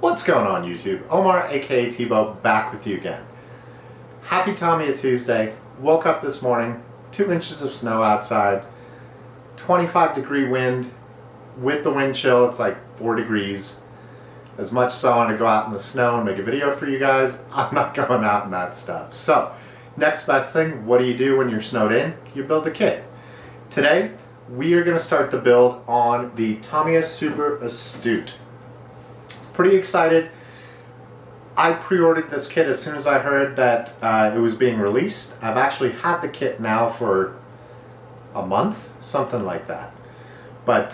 What's going on YouTube? Omar aka Tebow back with you again. Happy Tamiya Tuesday. Woke up this morning, 2 inches of snow outside, 25-degree wind. With the wind chill it's like 4 degrees. As much as I want to go out in the snow and make a video for you guys, I'm not going out in that stuff. So next best thing, what do you do when you're snowed in? You build a kit. Today we are going to start the build on the Tamiya Super Astute. Pretty excited. I pre-ordered this kit as soon as I heard that it was being released. I've actually had the kit now for a month, something like that. But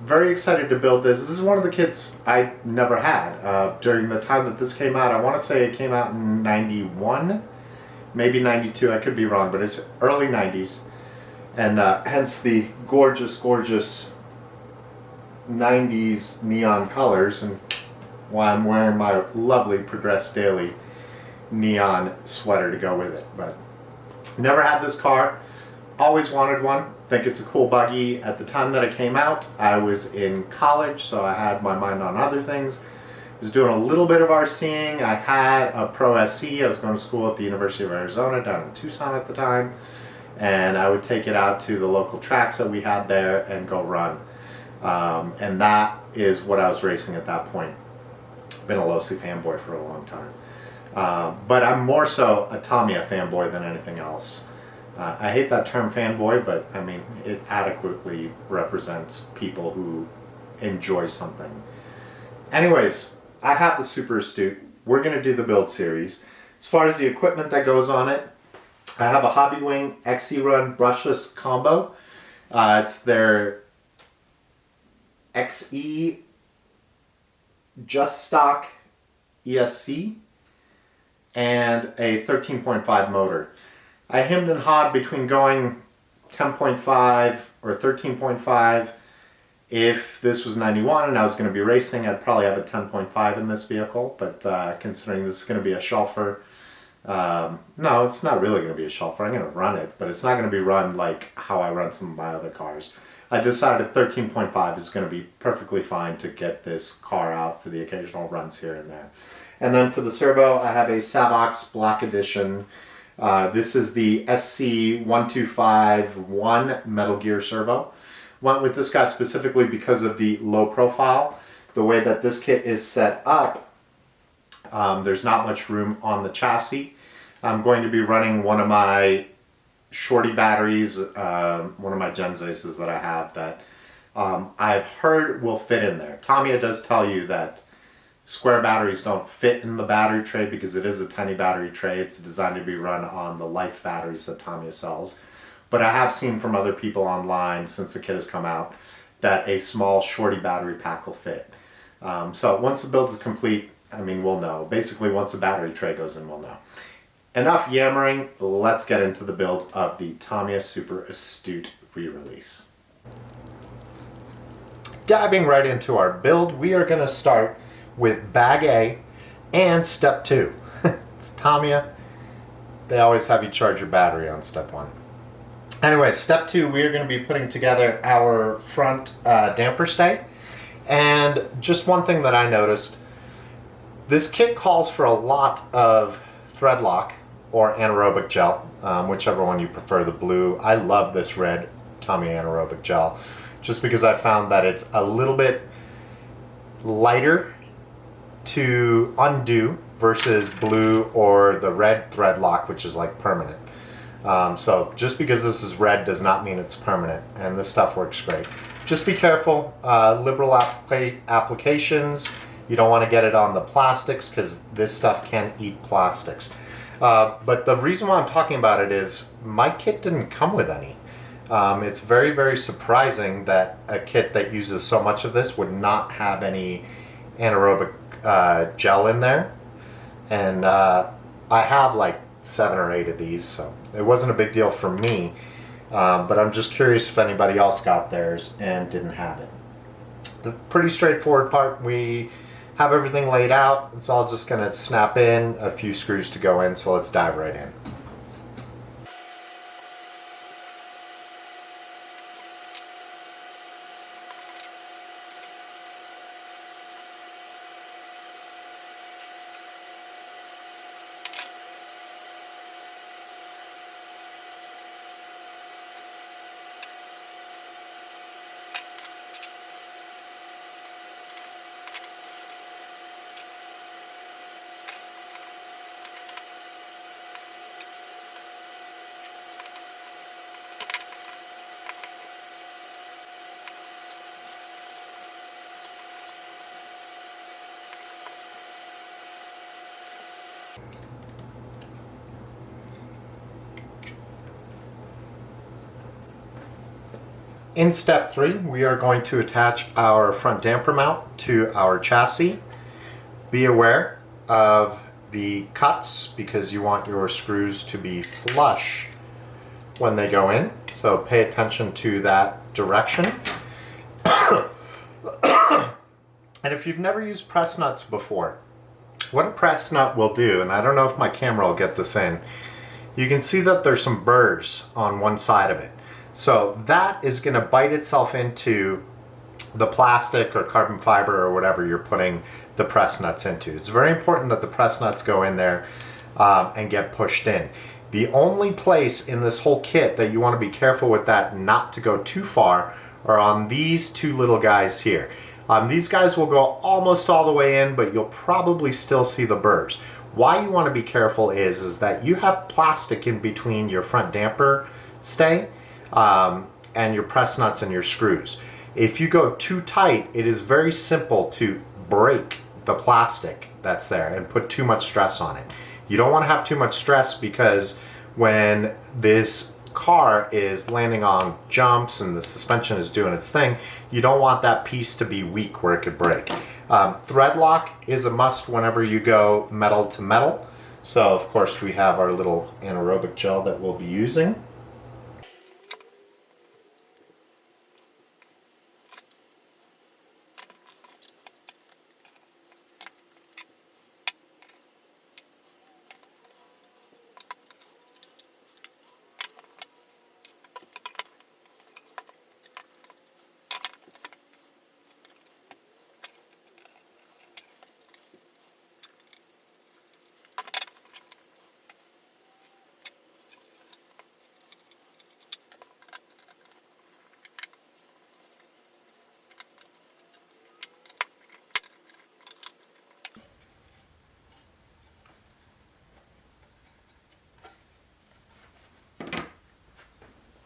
very excited to build this. This is one of the kits I never had. During the time that this came out, I want to say it came out in 91, maybe 92, I could be wrong, but it's early 90s. And hence the gorgeous, gorgeous 90s neon colors, and why I'm wearing my lovely Progress Daily neon sweater to go with it. But never had this car, always wanted one, think it's a cool buggy. At the time that it came out, I was in college, so I had my mind on other things. I was doing a little bit of RCing. I had a Pro SC. I was going to school at the University of Arizona down in Tucson at the time, and I would take it out to the local tracks that we had there and go run. And that is what I was racing at that point. Been a Losi fanboy for a long time. But I'm more so a Tamiya fanboy than anything else. I hate that term fanboy, but I mean, it adequately represents people who enjoy something. Anyways, I have the Super Astute. We're going to do the build series. As far as the equipment that goes on it, I have a Hobby Wing XE Run brushless combo. It's their XE Just Stock ESC and a 13.5 motor. I hemmed and hawed between going 10.5 or 13.5. If this was 91 and I was going to be racing, I'd probably have a 10.5 in this vehicle, but considering this is going to be a shelfer, no, it's not really going to be a shelfer. I'm going to run it, but it's not going to be run like how I run some of my other cars. I decided 13.5 is going to be perfectly fine to get this car out for the occasional runs here and there. And then for the servo, I have a Savox Black Edition. This is the SC1251 Metal Gear servo. Went with this guy specifically because of the low profile. The way that this kit is set up, there's not much room on the chassis. I'm going to be running one of my shorty batteries, one of my Genzaces that I have that I've heard will fit in there. Tamiya does tell you that square batteries don't fit in the battery tray because it is a tiny battery tray. It's designed to be run on the Life batteries that Tamiya sells. But I have seen from other people online since the kit has come out that a small shorty battery pack will fit. So once the build is complete, I mean, we'll know. Basically, once the battery tray goes in, we'll know. Enough yammering, let's get into the build of the Tamiya Super Astute re-release. Diving right into our build, we are going to start with bag A and step 2. It's Tamiya. They always have you charge your battery on step 1. Anyway, step 2, we are going to be putting together our front damper stay. And just one thing that I noticed, this kit calls for a lot of thread lock or anaerobic gel, whichever one you prefer, the blue. I love this red Tamiya anaerobic gel just because I found that it's a little bit lighter to undo versus blue or the red thread lock, which is like permanent. So just because this is red does not mean it's permanent, and this stuff works great. Just be careful, liberal applications. You don't want to get it on the plastics because this stuff can eat plastics. But the reason why I'm talking about it is my kit didn't come with any. It's very, very surprising that a kit that uses so much of this would not have any anaerobic gel in there. And I have like 7 or 8 of these, so it wasn't a big deal for me. But I'm just curious if anybody else got theirs and didn't have it. The pretty straightforward part, we have everything laid out. It's all just going to snap in, a few screws to go in, so let's dive right in. In step 3, we are going to attach our front damper mount to our chassis. Be aware of the cuts because you want your screws to be flush when they go in. So pay attention to that direction. And if you've never used press nuts before, what a press nut will do, and I don't know if my camera will get this in, you can see that there's some burrs on one side of it. So that is going to bite itself into the plastic or carbon fiber or whatever you're putting the press nuts into. It's very important that the press nuts go in there and get pushed in. The only place in this whole kit that you want to be careful with that not to go too far are on these two little guys here. These guys will go almost all the way in, but you'll probably still see the burrs. Why you want to be careful is that you have plastic in between your front damper stay and your press nuts and your screws. If you go too tight, it is very simple to break the plastic that's there and put too much stress on it. You don't want to have too much stress because when this car is landing on jumps and the suspension is doing its thing, you don't want that piece to be weak where it could break. Thread lock is a must whenever you go metal to metal. So of course we have our little anaerobic gel that we'll be using.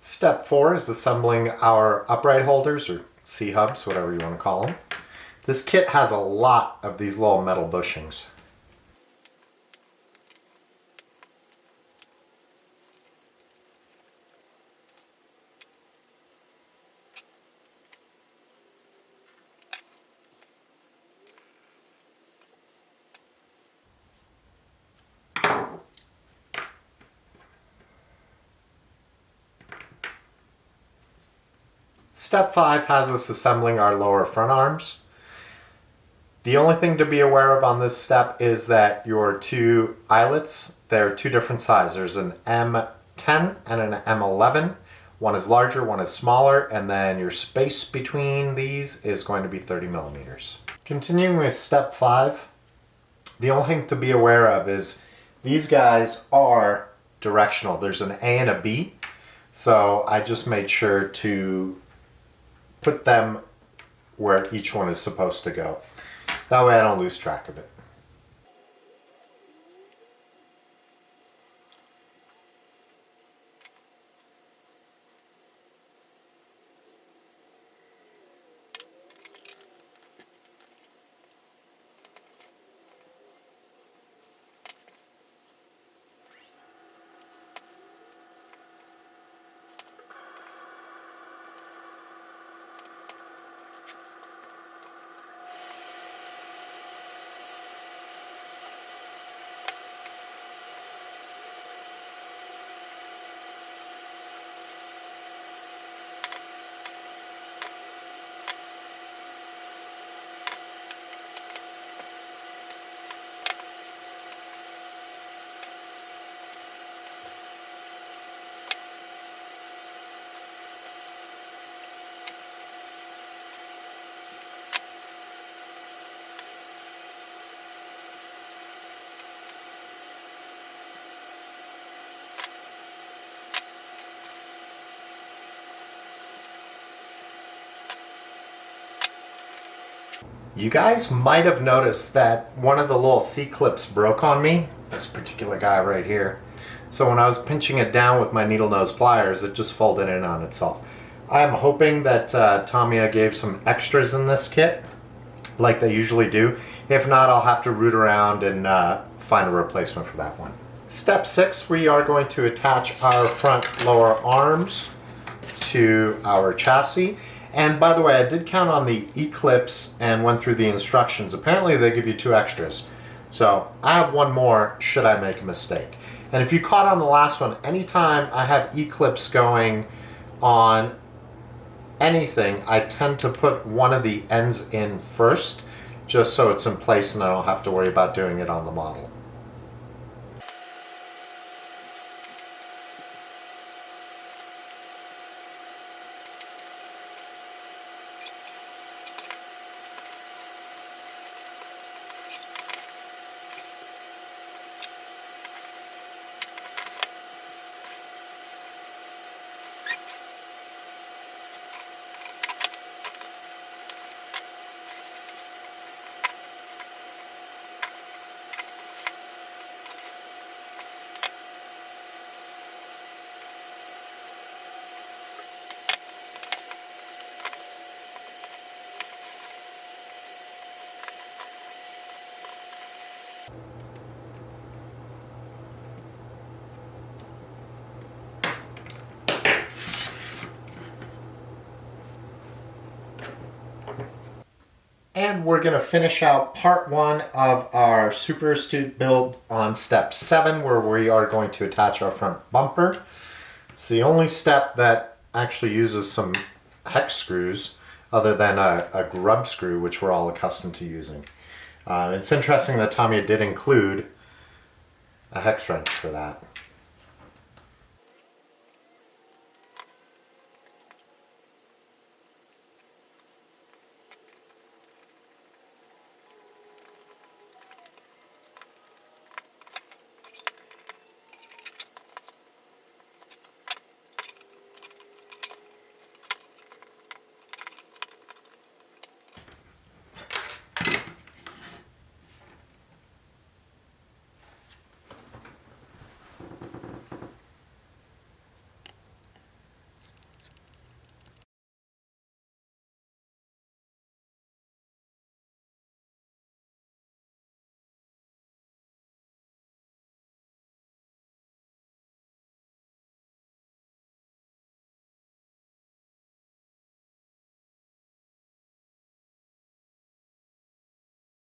Step 4 is assembling our upright holders, or C-hubs, whatever you want to call them. This kit has a lot of these little metal bushings. Step 5 has us assembling our lower front arms. The only thing to be aware of on this step is that your two eyelets, they're two different sizes. There's an M10 and an M11. One is larger, one is smaller, and then your space between these is going to be 30 millimeters. Continuing with step 5, the only thing to be aware of is these guys are directional. There's an A and a B, so I just made sure to put them where each one is supposed to go. That way I don't lose track of it. You guys might have noticed that one of the little C-clips broke on me, this particular guy right here. So when I was pinching it down with my needle nose pliers, it just folded in on itself. I'm hoping that Tamiya gave some extras in this kit, like they usually do. If not, I'll have to root around and find a replacement for that one. Step 6, we are going to attach our front lower arms onto our chassis. And by the way, I did count on the Eclipse and went through the instructions. Apparently they give you 2 extras. So I have 1 more should I make a mistake. And if you caught on the last one, anytime I have Eclipse going on anything, I tend to put one of the ends in first, just so it's in place and I don't have to worry about doing it on the model. And we're going to finish out part 1 of our Super Astute build on step 7, where we are going to attach our front bumper. It's the only step that actually uses some hex screws other than a grub screw, which we're all accustomed to using. It's interesting that Tamiya did include a hex wrench for that.